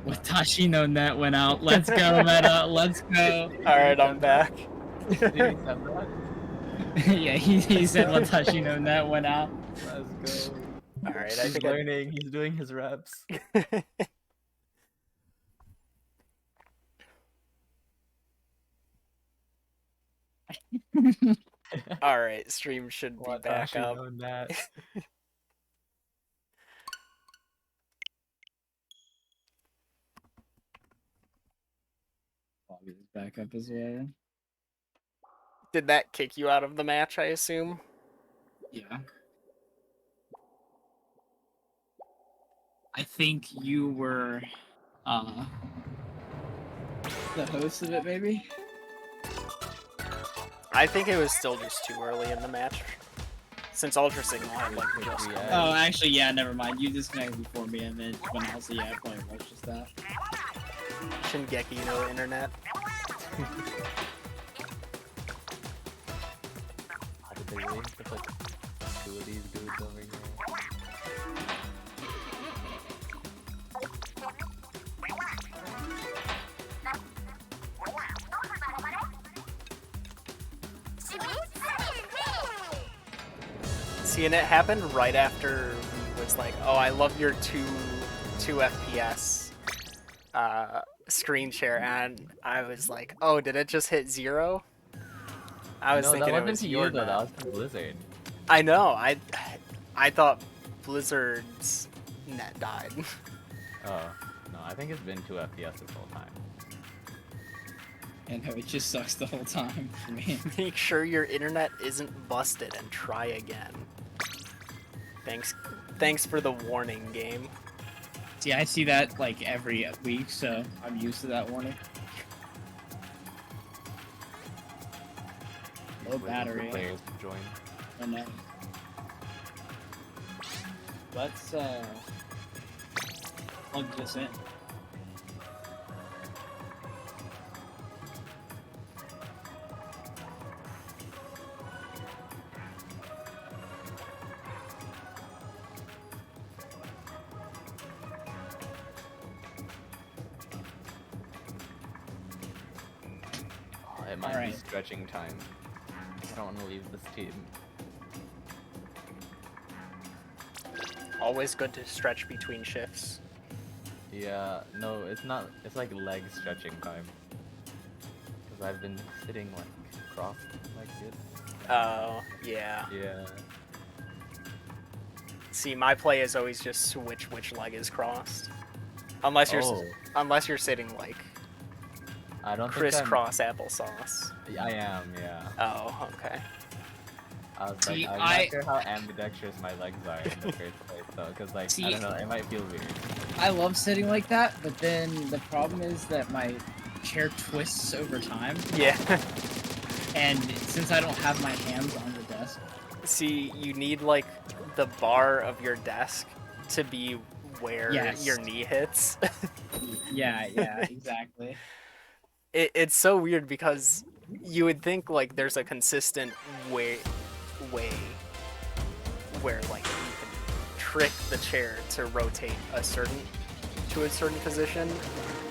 Watashi no net went out. Let's go, Meta. Let's go. Alright, I'm back. Did he said that? Yeah, he said Watashi no net went out. Let's go. Alright, I He's think learning. He's doing his reps. Alright, stream should be back up. Bobby's back up as well. Did that kick you out of the match, I assume? Yeah. I think you were the host of it, maybe? I think it was still just too early in the match. Since Ultra Signal had like just Oh, actually, yeah, never mind. You disconnected before me, and then when I was, yeah, I probably was just that. Shingeki no internet. How did they really put like 2 of these dudes over here? See, and it happened right after he was like, "Oh, I love your 2 FPS screen share," and I was like, "Oh, did it just hit 0?" I was thinking it was your net. That was from Blizzard. I know. I thought Blizzard's net died. Oh no, I think it's been 2 FPS this whole time. And no, it just sucks the whole time for me. Make sure your internet isn't busted and try again. Thanks for the warning, game. See, I see that like every week, so I'm used to that warning. Low battery. Players to join. I know. Let's plug this in. It might be stretching time. I don't want to leave this team. Always good to stretch between shifts. Yeah, no, it's not. It's like leg stretching time. Because I've been sitting like crossed like this. Oh, yeah. Yeah. See, my play is always just switch which leg is crossed. Unless you're sitting like I don't crisscross applesauce. I am, yeah. Oh, okay. I was like, I'm not sure how ambidextrous my legs are in the first place, though, because like, I don't know, it might feel weird. I love sitting like that, but then the problem is that my chair twists over time. Yeah. And since I don't have my hands on the desk. See, you need like the bar of your desk to be where your knee hits. Yeah, exactly. It's so weird because you would think like there's a consistent way where like you can trick the chair to rotate to a certain position,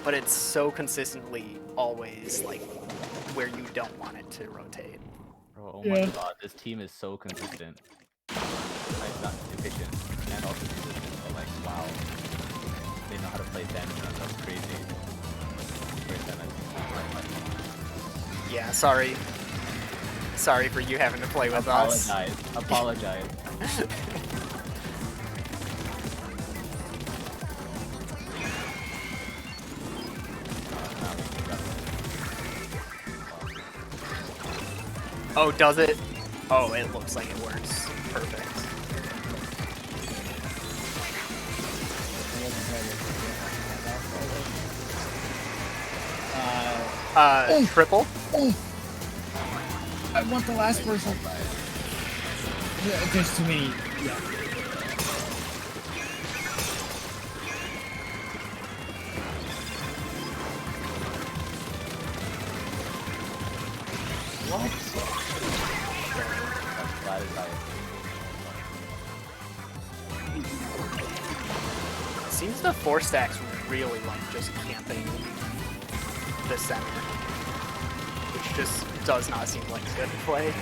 but it's so consistently always like where you don't want it to rotate. Oh my god, this team is so consistent. Like, not efficient and also consistent, but like, wow. They know how to play damage, that's crazy. Yeah, sorry. Sorry for you having to play with us. Apologize. Oh, does it? Oh, it looks like it works. Perfect. Triple? Oh. I want the last person. There's too many. Yeah. What? Seems the 4 stacks really like just camping the center, which just does not seem like a good play.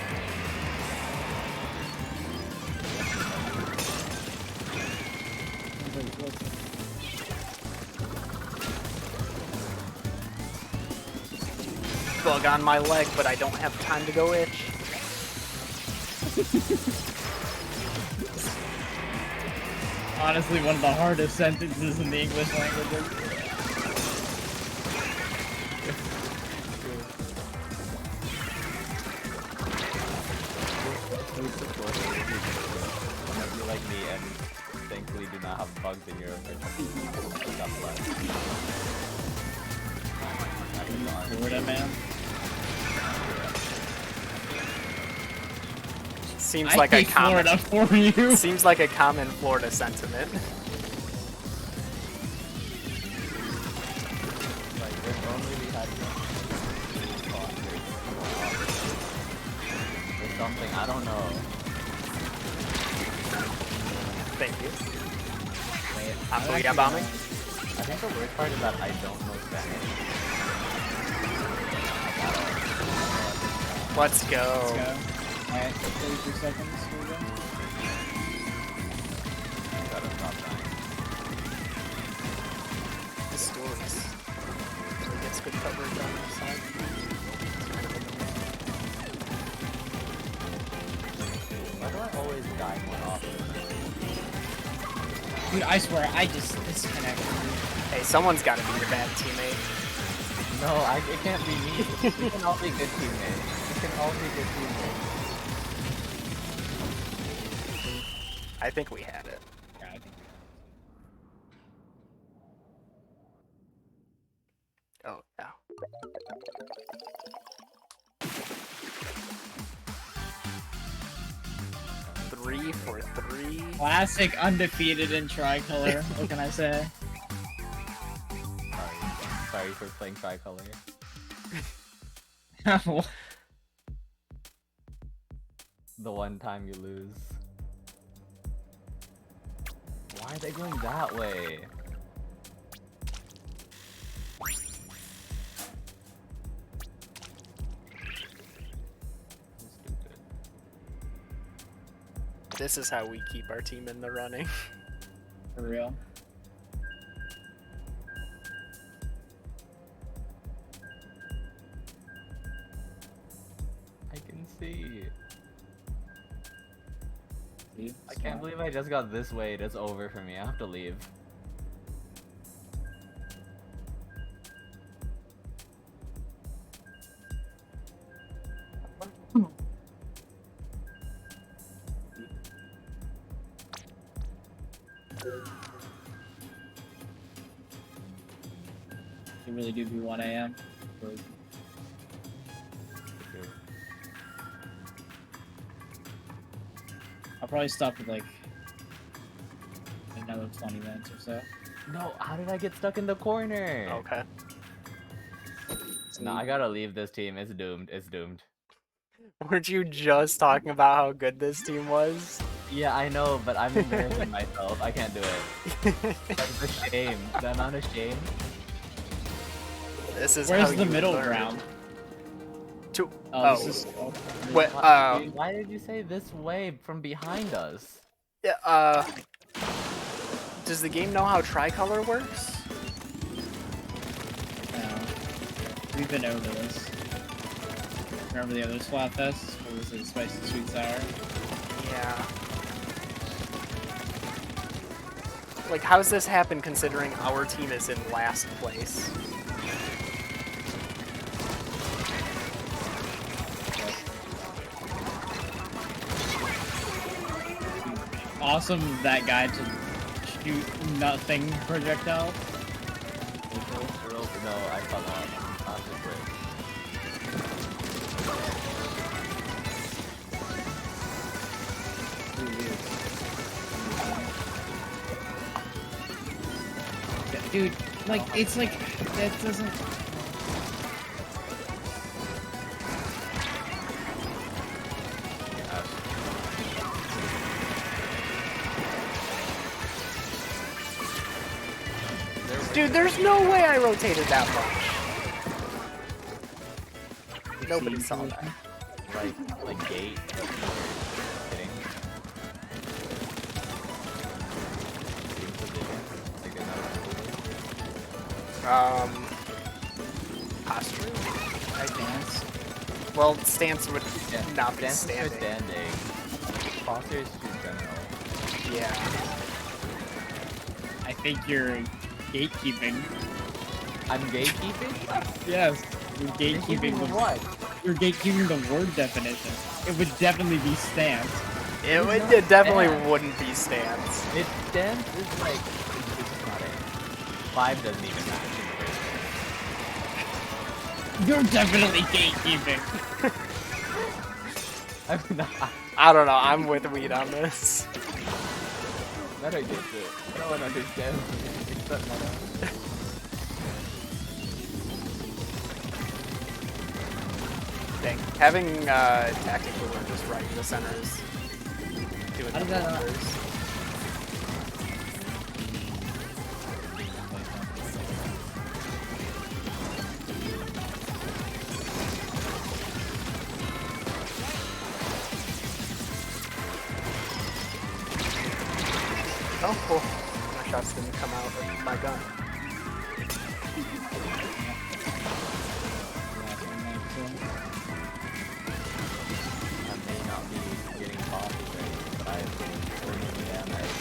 Bug on my leg, but I don't have time to go itch. Honestly, one of the hardest sentences in the English language. You like me and thankfully do not have bugs in your Florida, man. Seems like a common Florida for you. Seems like a common Florida sentiment. Like if only we had or something, I don't know. Thank you. Wait, Apoya bombing? I think the worst part is that I don't know Spanish. Let's go. Let's go. Alright, 33 seconds. Here we go. Gotta stop dying. The stories. So he gets good coverage on the side. It's kind of annoying. Why do I always die more often? Dude, I swear, I just disconnected. Hey, someone's got to be the bad teammate. No, it can't be me. We can all be good teammates. We can all be good teammates. I think we had it. Yeah, I think. Oh, no. Three for three. Classic undefeated in tricolor. What can I say? Sorry for playing tricolor. The one time you lose. Why are they going that way? Stupid. This is how we keep our team in the running. For real. I can see. See? I can't believe I just got this way. It's over for me. I have to leave. It really do be 1 AM. I'll probably stop at like another 20 minutes or so. No, how did I get stuck in the corner? Okay. No, I gotta leave this team. It's doomed. It's doomed. Weren't you just talking about how good this team was? Yeah, I know, but I'm embarrassing myself. I can't do it. That's the shame. The amount of shame. This is Where's how the you middle learn. ground? Oh. This is. Oh, What? Why did you say this way from behind us? Yeah. Does the game know how tricolor works? no. We've been over this. Remember the other Splatfest? What was it? Spicy sweet sour? Yeah. Like, how's this happen considering our team is in last place? Awesome that guy to shoot nothing projectile. No, I fell off. Dude, like, it's like, that doesn't... Dude, there's no way I rotated that much. Nobody saw that. Like gate. Kidding. Posture? I dance. Well, stance would not be Dance is for standing. standing. Posture is just general. Yeah. I think you're gatekeeping. I'm gatekeeping? Yes. You're gatekeeping the what? You're gatekeeping the word definition. It would definitely be stance. It definitely wouldn't be stance. It dance is like it's not it. 5 doesn't even match in the You're definitely gatekeeping. I'm not. I don't know. I'm with Weed on this. Meta gets it. No one understands except Meta. Dang. Having tactical or just right in the center is doing How the did that wonders. Oh, cool. My shots didn't come out of my gun. I may not be getting coffee right, but I've been bringing damage.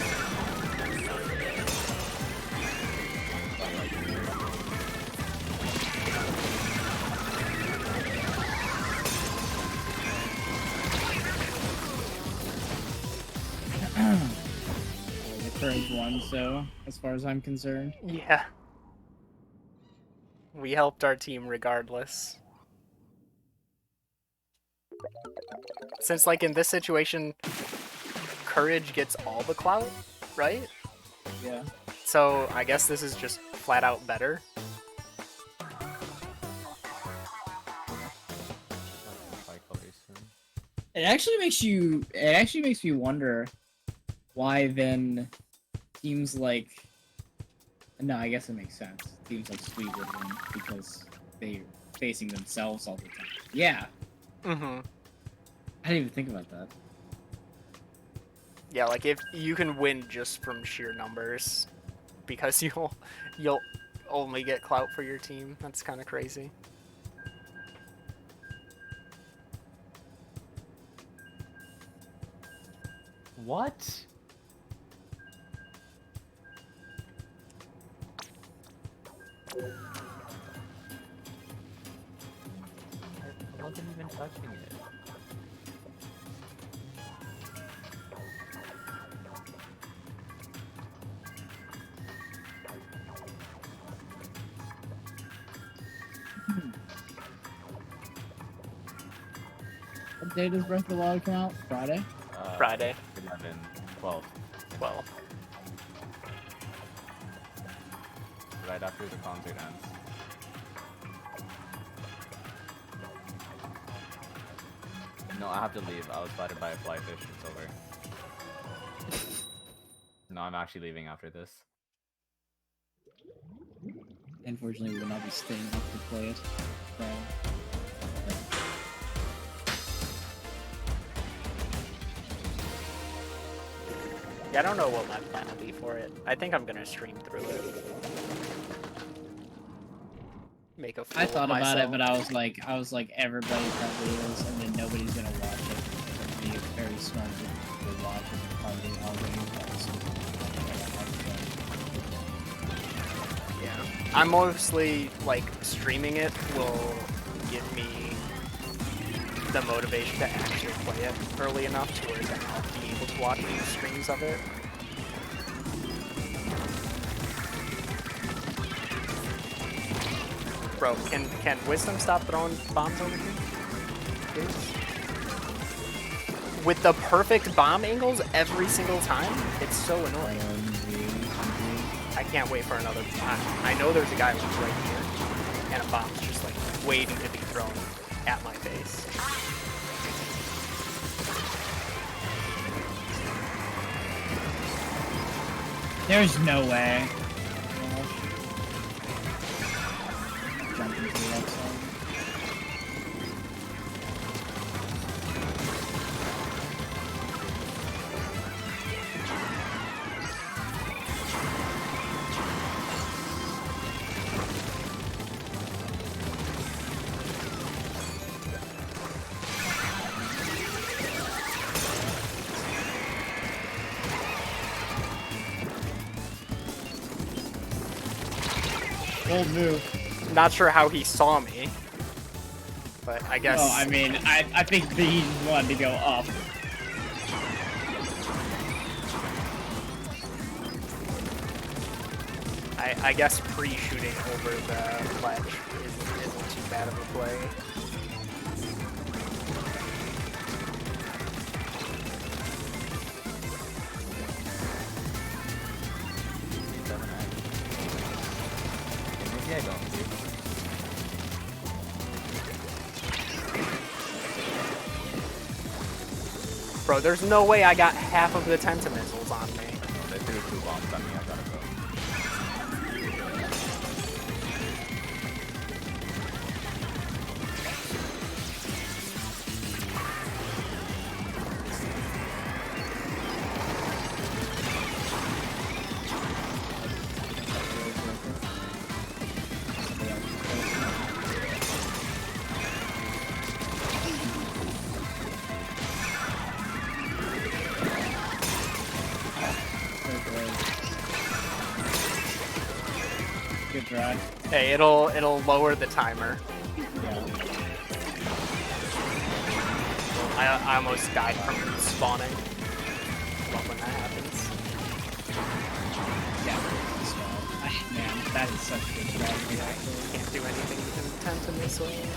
The current one, so as far as I'm concerned. Yeah. We helped our team regardless. Since, like, in this situation, Courage gets all the clout, right? Yeah. So, I guess this is just flat out better. It actually makes me wonder why then teams like no, I guess it makes sense. Teams like Sweet would win because they're facing themselves all the time. Yeah. Mm-hmm. I didn't even think about that. Yeah, like, if you can win just from sheer numbers because you'll only get clout for your team. That's kind of crazy. What? I wasn't even touching it. What day does Breath of the Wild come out? Friday? Friday. 11, 12. 12. Right after the concert ends. No, I have to leave. I was spotted by a flyfish. It's over. No, I'm actually leaving after this. Unfortunately, we will not be staying up to play it. So, Yeah, I don't know what my plan will be for it. I think I'm gonna stream through it. Make a fool I of thought about it, myself. but I was like, everybody probably is, and then nobody's gonna watch it. It'll be a very small group of people watch it, probably all Yeah. I'm mostly, like, streaming it will give me the motivation to actually play it early enough to where then I'll be able to watch new streams of it. Bro, can Wisdom stop throwing bombs over here? Please? With the perfect bomb angles every single time? It's so annoying. I can't wait for another. I know there's a guy like right here, and a bomb's just like waiting to be thrown at my face. There's no way. jump into the red zone. Bold move. Not sure how he saw me, but I guess. Oh, I mean, I think that he just wanted to go up. I guess pre-shooting over the ledge isn't too bad of a play. Yeah, go. Bro, there's no way I got half of the Tentamissiles on me. They threw 2 bombs on me, I gotta go. Good try. Hey, it'll lower the timer. Yeah. I almost died from spawning. Love when that happens. Yeah. Man, that is such a good strategy, actually. Can't do anything with an Tentamissile.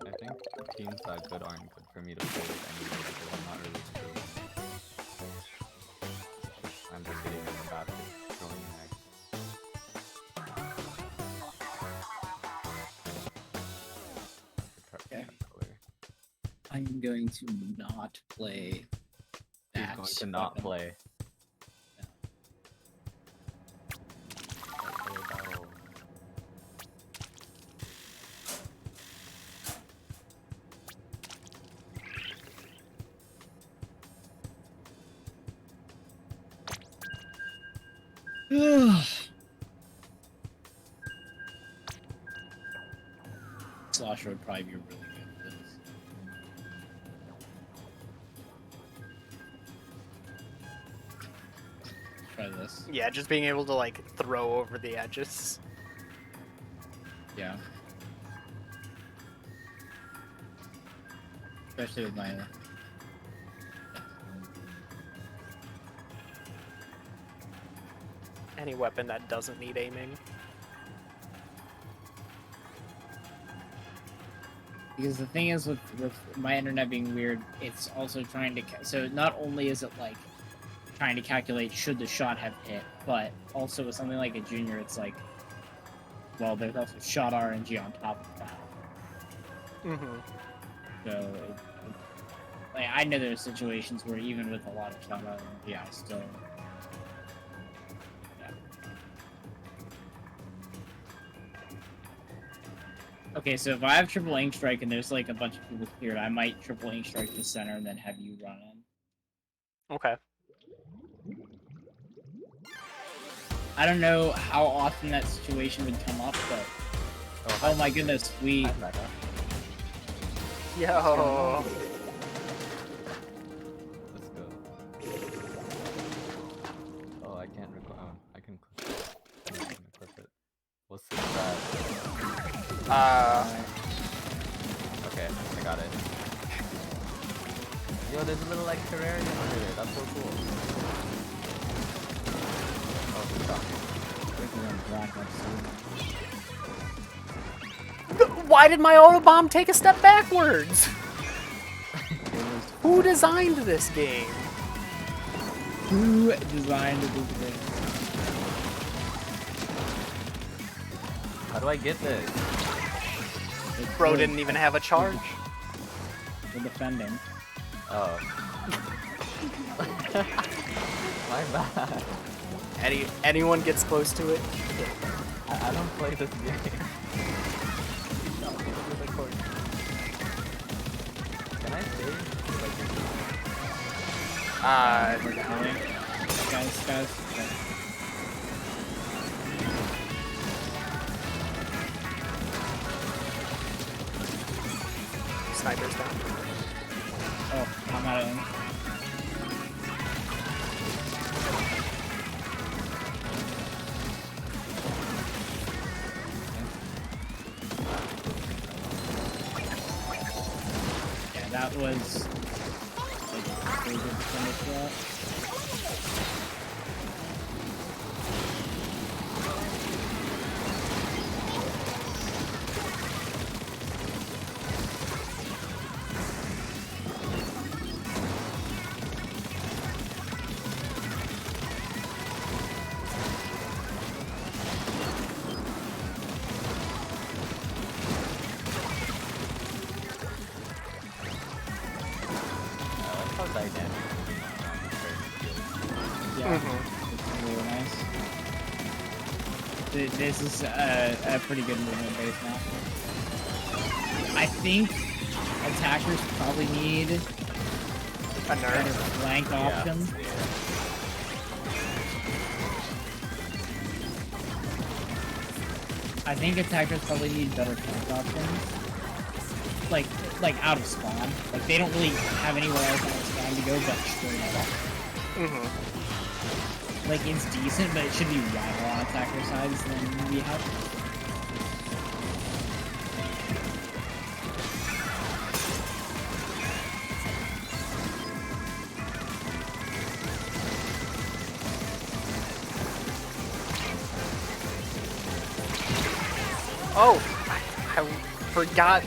I think teams that good aren't good for me to play with anyway because I'm not really true. I'm just sitting in the basket throwing an egg. Okay. I'm going to not play He's that. going to not weapon. play. Slosher would probably be really good for this. Try this. Yeah, just being able to like throw over the edges. Yeah. Especially with my... Any weapon that doesn't need aiming. Because the thing is with my internet being weird, it's also trying to... So not only is it like trying to calculate should the shot have hit, but also with something like a junior, it's like, well, there's also shot RNG on top of that. Mm-hmm. So, like, I know there's situations where even with a lot of shot RNG, I still... Yeah. Okay, so if I have triple ink strike and there's like a bunch of people cleared, I might triple ink strike the center and then have you run in. Okay. I don't know how often that situation would come up, but oh my goodness, we... Yo. Let's go. Oh, I can't record. Oh, I can clip it. I'm not gonna clip it. What's this bad? Okay, I got it. Yo, there's a little like terrarium under there. That's so cool. Oh, good job. Why did my autobomb take a step backwards? Who designed this game? Who designed this game? How do I get this? Bro didn't even have a charge. We're defending. Oh. My bad. Anyone gets close to it? I don't play this game. Can I save? We're dying. Guys. Okay. Sniper's down. Oh, I'm out of aim. Yeah, that was like a pretty good finish shot. Dynamic. Yeah, it's really nice. This is a pretty good movement base now. I think attackers probably need A better nerf. flank options. I think attackers probably need better flank options. Like out of spawn. Like they don't really have anywhere else out of spawn to go but straight up. Like it's decent, but it should be wider on attacker sides than we have. Oh, I forgot.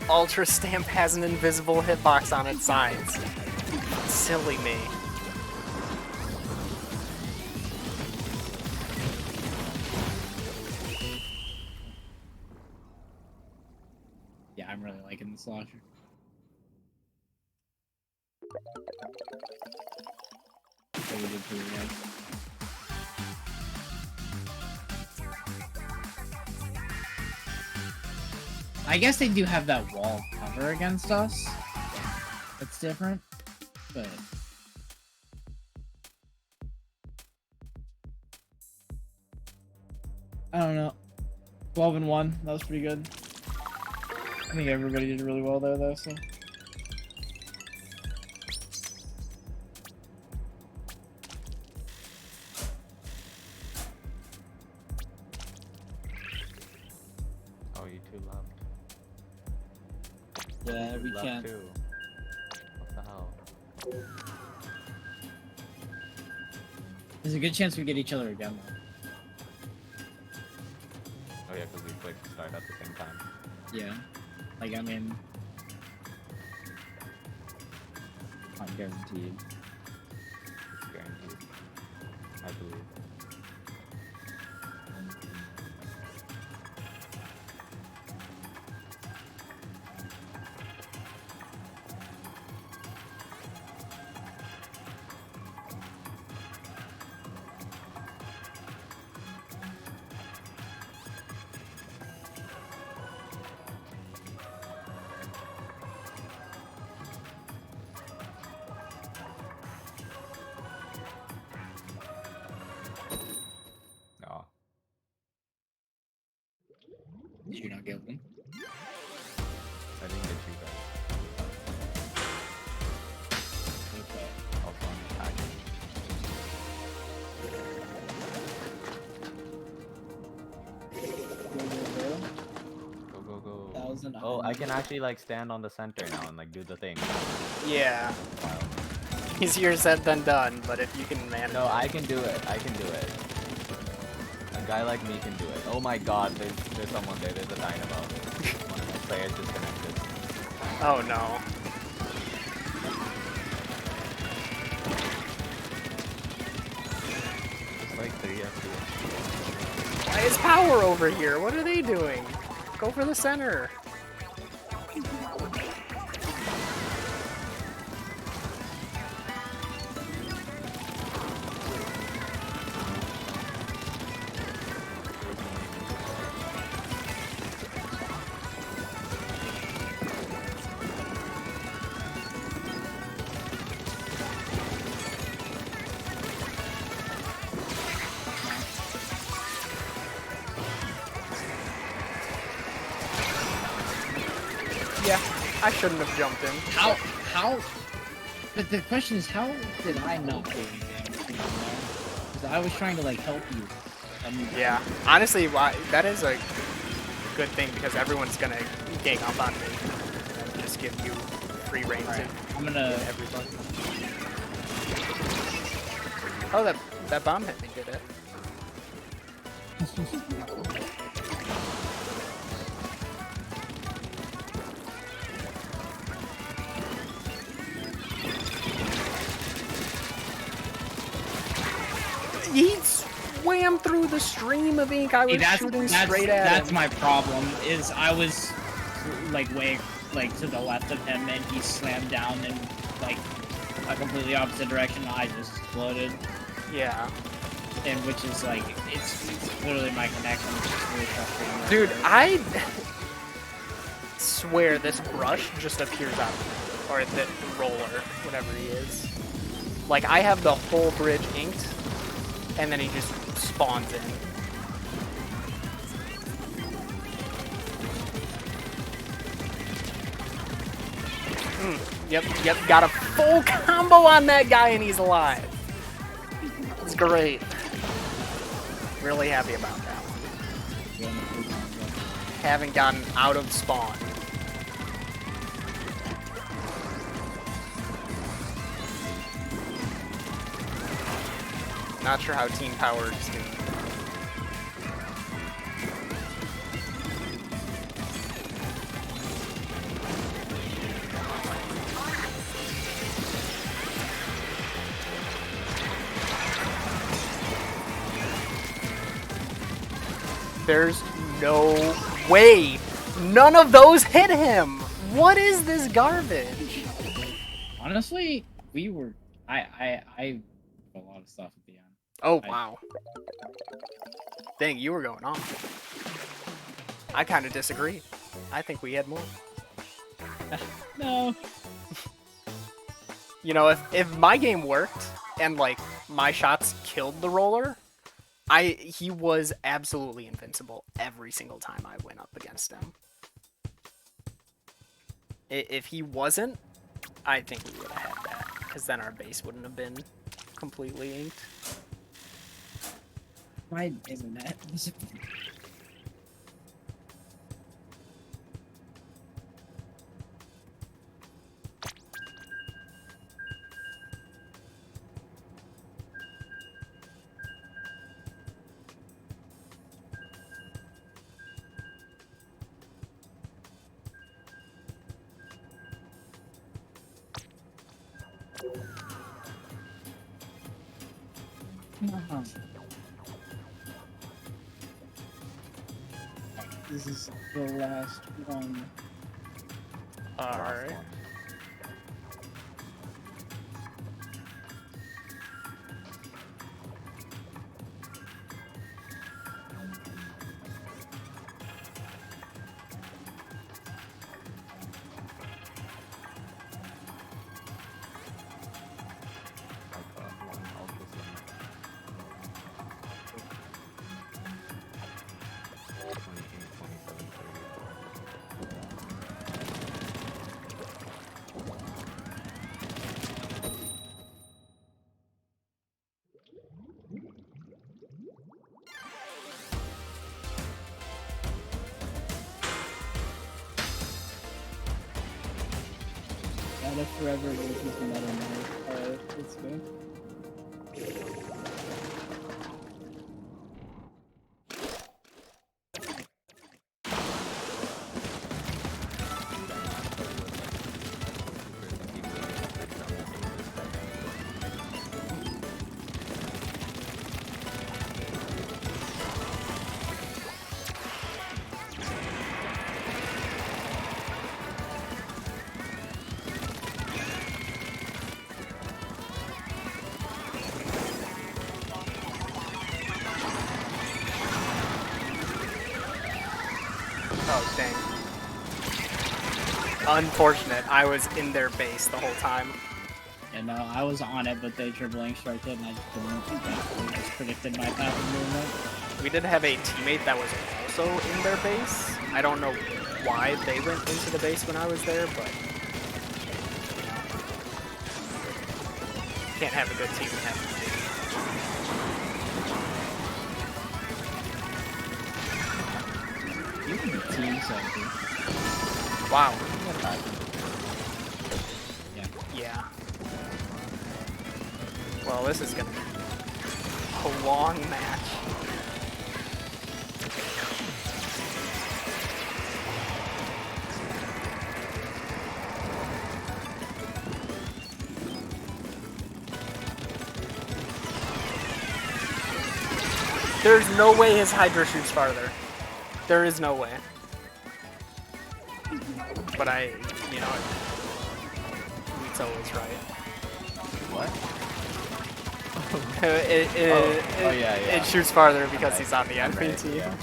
Ultra Stamp has an invisible hitbox on its sides. Silly me. Yeah, I'm really liking this launcher. So we did pretty good. I guess they do have that wall cover against us. It's different, but I don't know. 12-1. That was pretty good. I think everybody did really well there, though. So. Oh, you two left. Yeah, we Left can't. too. What the hell? There's a good chance we get each other again, though. Oh yeah, because we clicked start at the same time. Yeah. Like, I mean... Not guaranteed. Guaranteed. I believe. No. Did you not get one? I didn't get you guys. Okay. Also on the tag. Go, go, go. 1,000. Oh, I can actually like stand on the center now and like do the thing. Yeah. Wow. Easier said than done, but if you can manage. No, I can do it. I can do it. A guy like me can do it. Oh my god, there's someone there. There's a dynamo. One of my players disconnected. Oh no. It's like 3 FPS. Why is power over here? What are they doing? Go for the center. Yeah, I shouldn't have jumped in. How? But the question is, how did I not do anything? Because I was trying to like help you. Yeah, honestly, that is a good thing because everyone's gonna gang up on me and just give you free reign to I'm gonna. everybody. Oh, that bomb hit me, did it? He swam through the stream of ink. I was shooting straight at him. That's my problem. Is I was like way like to the left of him, and he slammed down in like a completely opposite direction. I just exploded. Yeah. And which is like it's literally my connection. It's just really frustrating. Dude, I swear this brush just appears out of me, or the roller, whatever he is. Like I have the whole bridge inked, and then he just spawns in. Yep, got a full combo on that guy and he's alive. It's great. Really happy about that one. Haven't gotten out of spawn. Not sure how Team Power is doing. There's no way none of those hit him. What is this garbage? Honestly, we were. I a lot of stuff at the end. Oh wow. Dang, you were going on. I kind of disagree. I think we had more. No. You know, if my game worked and like my shots killed the roller, he was absolutely invincible every single time I went up against him. If he wasn't, I think we would have had that, because then our base wouldn't have been completely inked. Why isn't that? This is the last one. Alright. Gotta forever use this metal knife. Alright, let's go. Oh, dang. Unfortunate. I was in their base the whole time. Yeah, no, I was on it, but they dribbling striked it, and I just didn't think that. I just predicted my path of movement. We did have a teammate that was also in their base. I don't know why they went into the base when I was there, but can't have a good team and have a Even the team center. wow. Yeah. Yeah. Well, this is gonna be a long match. There's no way his Hydra shoots farther. There is no way. But you know, it's always right. What? It shoots farther because he's on the enemy team. Yeah.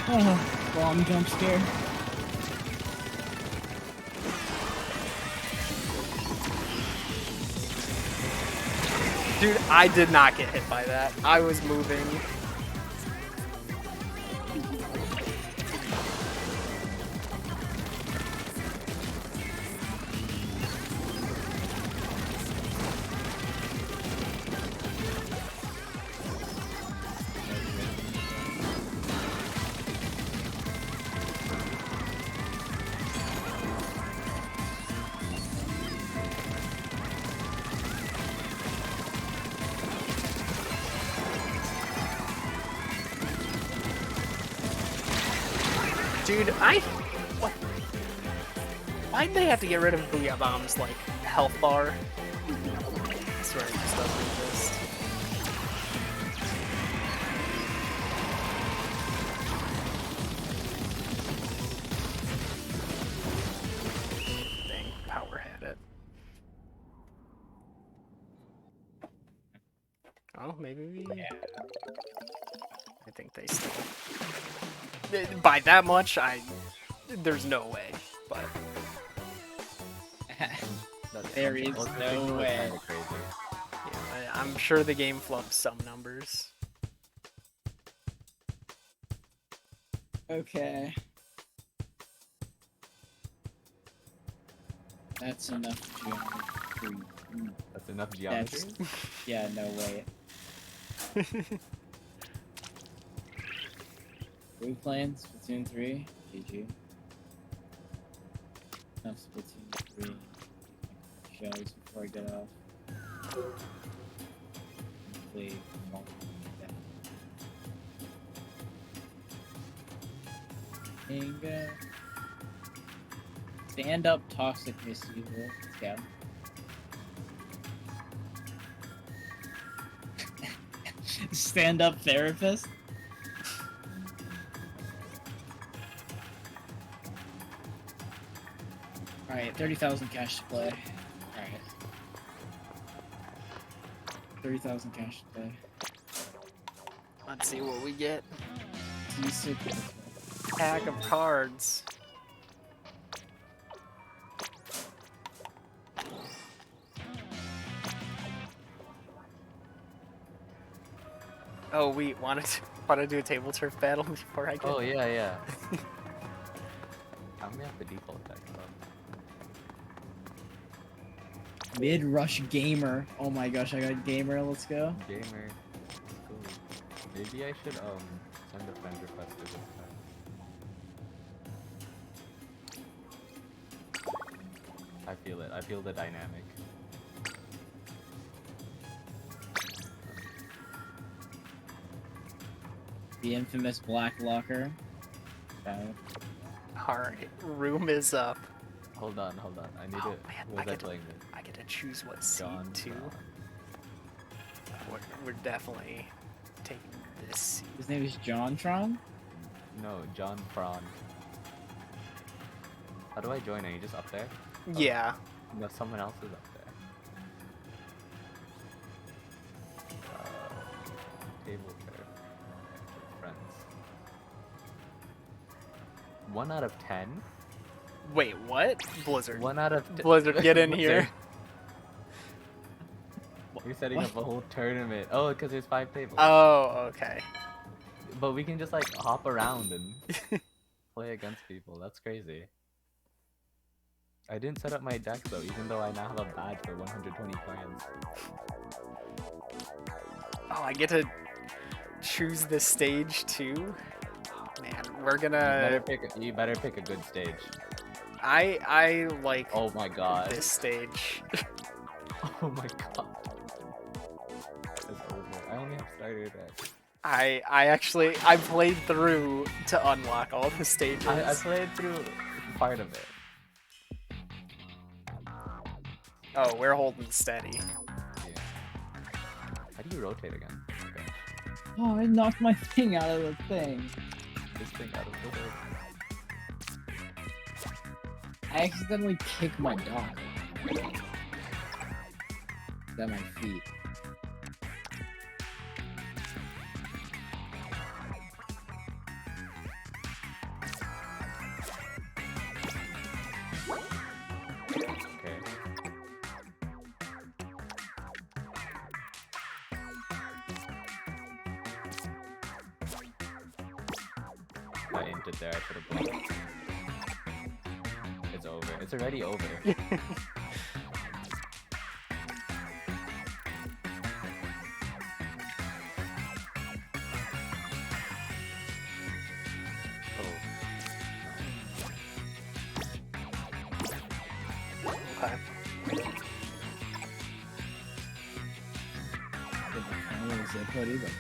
Oh, bomb jump scare. Dude, I did not get hit by that. I was moving. Dude, what? Why'd they have to get rid of Booyah Bomb's, like, health bar? I swear it just doesn't exist. Dang, Power had it. Oh, maybe I think they still... By that much, there's no way, but... There is no way. Yeah, I'm sure the game flubbed some numbers. Okay. That's enough geometry. That's enough geometry? Yeah, no way. Are we playing Splatoon 3? GG. Enough Splatoon 3. Shows before I get off. Play Inga. Stand up toxic misuse. Let's go. Stand up therapist? Alright, 30,000 cash to play. Alright. 30,000 cash to play. Let's see what we get. D6. Pack of cards. Oh, we want to do a table turf battle before I get. Oh yeah. I'm gonna have the default deck though. Mid rush gamer. Oh my gosh, I got gamer. Let's go. Gamer. Cool. Maybe I should send a friend request to this guy. I feel it. I feel the dynamic. The infamous black locker. Alright, room is up. Hold on. I need it. Man, Who was I playing with? I get to choose what seed John to. Brown. We're definitely taking this seed. His name is JonTron? No, John Prawn. How do I join? Are you just up there? Yeah. No, someone else is up there. Table turf. Friends. 1 out of 10? Wait, what? Blizzard. 1 out of Blizzard, get in here. You're setting What? up a whole tournament. Oh, because there's 5 tables. Oh, okay. But we can just like hop around and play against people. That's crazy. I didn't set up my deck though, even though I now have a badge for 120 coins. Oh, I get to choose the stage too? Man, we're gonna... You better pick a good stage. I like Oh my god. this stage. Oh my god. It's over. I only have starter deck. I played through to unlock all the stages. I played through part of it. Oh, we're holding steady. Yeah. How do you rotate again? Okay. Oh, I knocked my thing out of the thing. This thing out of the way. I accidentally kicked my dog. At my feet. Okay. I aimed it there, I should have blocked. It's over. It's already over. Okay. Didn't zip hood either.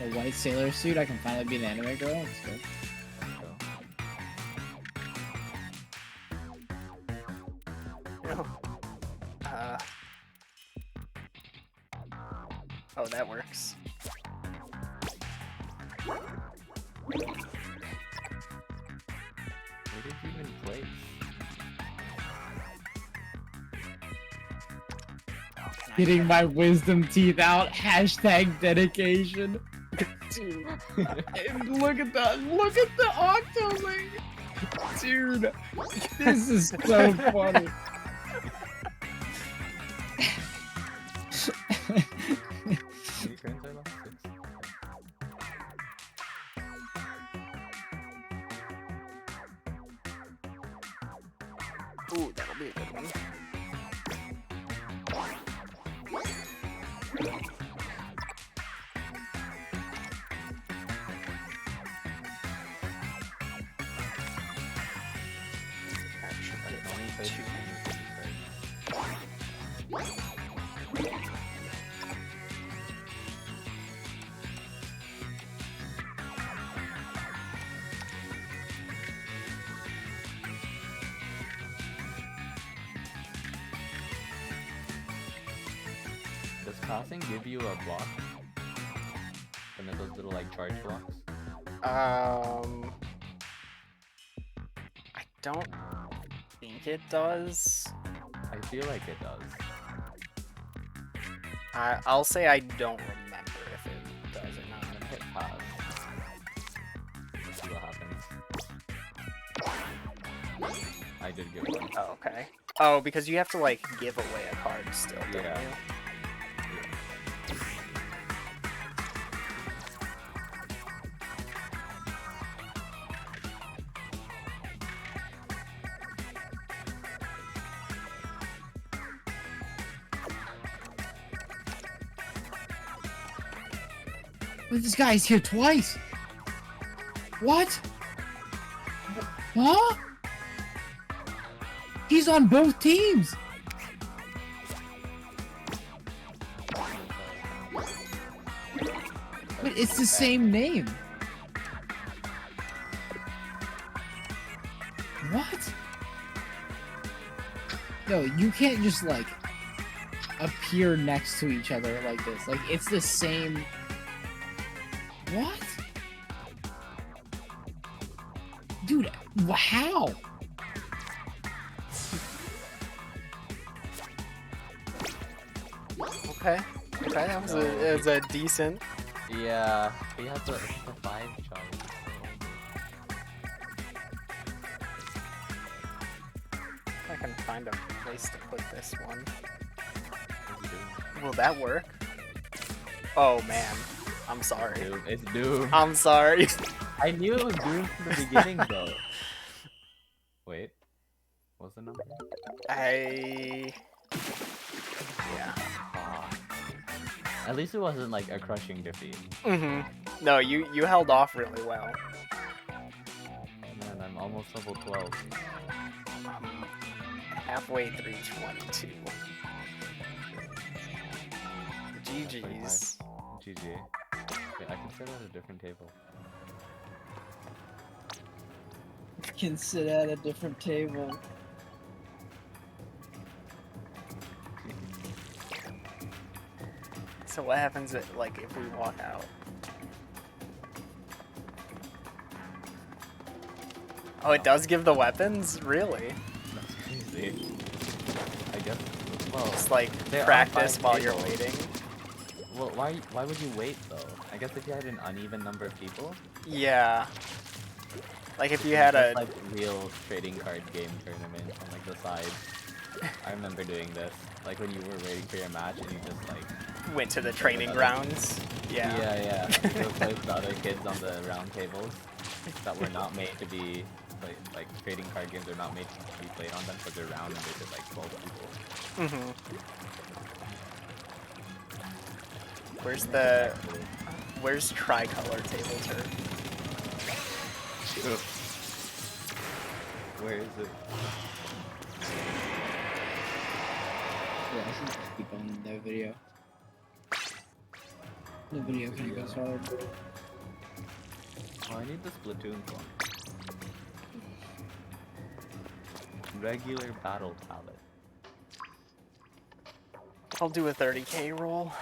A white sailor suit, I can finally be an anime girl. Let's go. Oh, that works. Where did you even place? Getting my wisdom teeth out. Hashtag dedication. Dude. And look at that. Look at the Octoling. Dude. This is so funny. Any turns I lost? 6. Ooh, that'll be a good one. Does crossing give you a block? And then those little like charge blocks? I don't think it does. I feel like it does. I'll say I don't remember if it does or I'm not. gonna hit pause. Let's see what happens. I did get one. Oh, okay. Oh, because you have to like give away a card still, don't Yeah. you? But this guy's here twice. What? Huh? He's on both teams. But it's the same name. What? No, you can't just like appear next to each other like this. Like it's the same. What? Dude, how? Okay. Okay, that was a decent. Yeah, he has the 5 can find a place to put this one. What's it doing? Will that work? Oh man, I'm sorry. Doom. It's Doom. I'm sorry. I knew it was Doom from the beginning though. Wait. What's the number? Yeah. Ah. At least it wasn't like a crushing defeat. No, you held off really well. Man, I'm almost level 12. Halfway through 22. GG's. GG. Wait, I can sit at a different table. Can sit at a different table. So what happens if we walk out? Oh, it does give the weapons? Really? That's crazy. I guess. Well, Just like there are practice 5 while you're tables. waiting? Well, why would you wait though? I guess if you had an uneven number of people. Yeah. Like if you had a... It's like real trading card game tournament on like the side. I remember doing this. Like when you were waiting for your match and you just like went to the training grounds. Yeah. Yeah. You play with the other kids on the round tables that were not made to be like trading card games are not made to be played on them because they're round and they're just like 12 people. Where's tricolor table turf? Where is it? Yeah, I should just keep on the video. The video kind of goes hard. Oh, I need the Splatoon one. Regular battle palette. I'll do a 30k roll.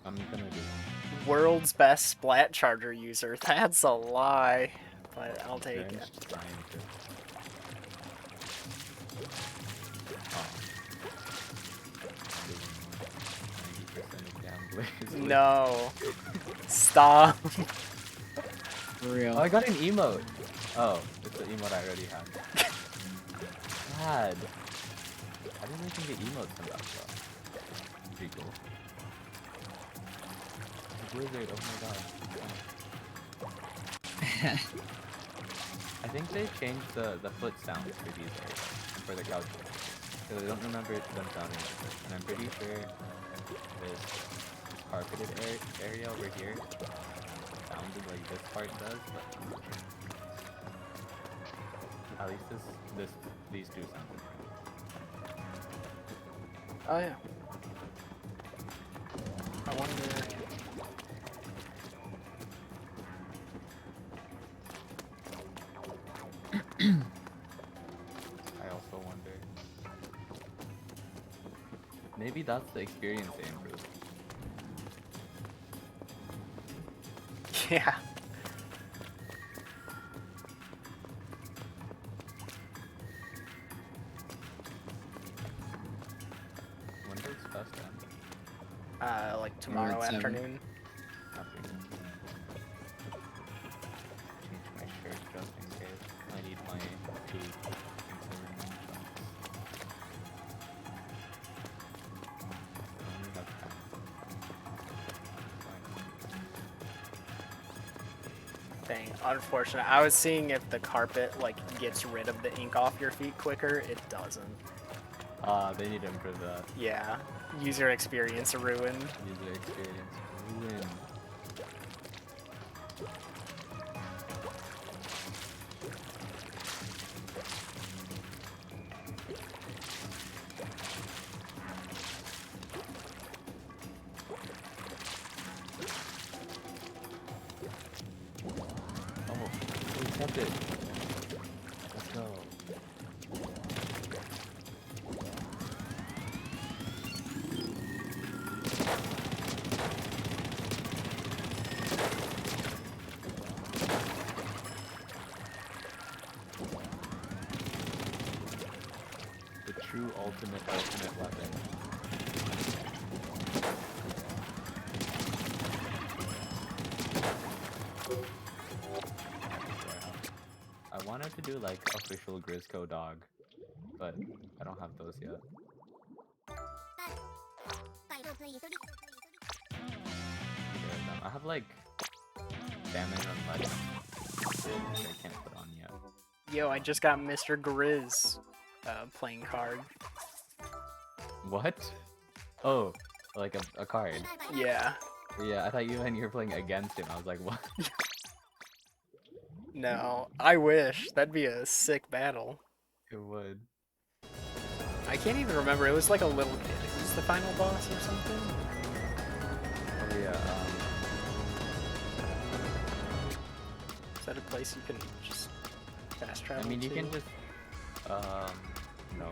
I'm gonna do one. World's best splat charger user. That's a lie, but I'll take it. Drenched scientist. Oh. 90% of gamblers. No. Stop. For real. Oh, I got an emote. Oh, it's the emote I already had. God. I didn't even get emotes from that stuff. Pretty cool. Blizzard, oh my god. I think they changed the foot sounds for these areas, for the couches. Because I don't remember them sounding like this. And I'm pretty sure this carpeted area over here sounded like this part does, but I'm not sure. At least these two sounded right. Oh yeah. I wonder. I also wonder. Maybe that's the experience they improved. Yeah. When does Fest end? Like tomorrow at 7. afternoon. Afternoon. Change my shirt just in case. I need my 2 insulin shots. I only have 10. Dang, unfortunate. I was seeing if the carpet like gets rid of the ink off your feet quicker. It doesn't. They need to improve that. Yeah. User experience ruined. User experience ruined. Oh, we kept it. Let's go. The true ultimate weapon. I wanted to do like official Grisco dog but I don't have those yet. I have like salmon or mud, which I can't put on yet. Yo, I just got Mr. Grizz playing card. What? Oh, like a card. Yeah. Yeah, I thought you were playing against him. I was like, what? No, I wish. That'd be a sick battle. It would. I can't even remember. It was like a little kid. Who's the final boss or something? Oh yeah. Is that a place you can just fast travel I mean, you to? can just no.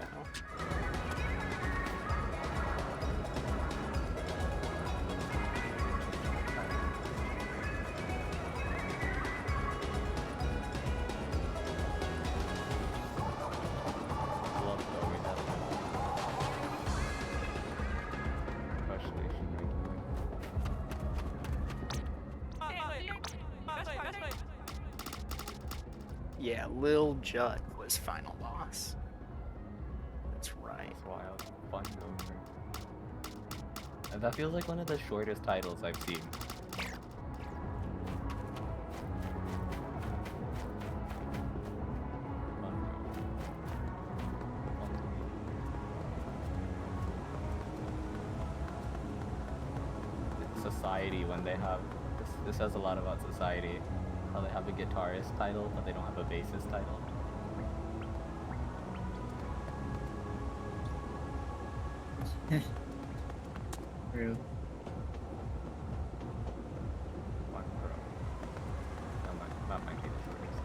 Yeah, Lil Jut was final boss. That's right. That's wild. Fun over. And that feels like one of the shortest titles I've seen. Society, when they have this says a lot about society. How they have a guitarist title, but they don't have a bassist title. True. One pro. That might be the shortest.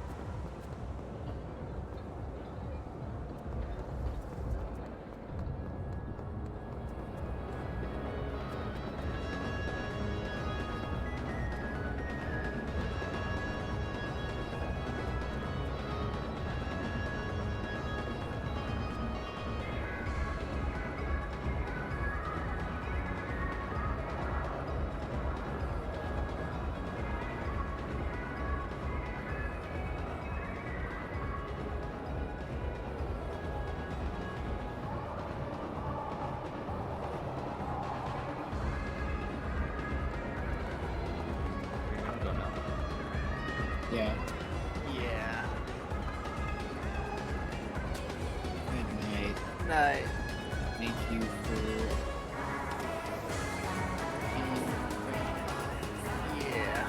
Yeah. Yeah. Good night. Night. Thank you for. Yeah.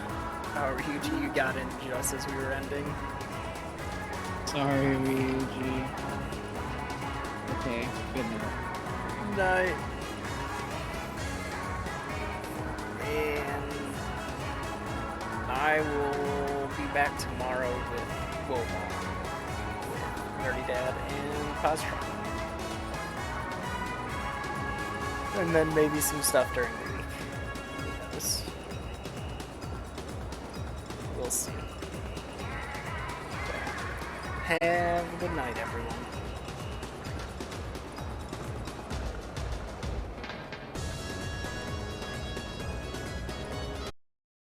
Oh, Ryuji, you got in just as we were ending. Sorry, Ryuji. Okay. Good night. Night. And I will be back tomorrow with Woball, Nerdy Dad, and Positron. And then maybe some stuff during the week. Who knows? We'll see. Have a good night, everyone.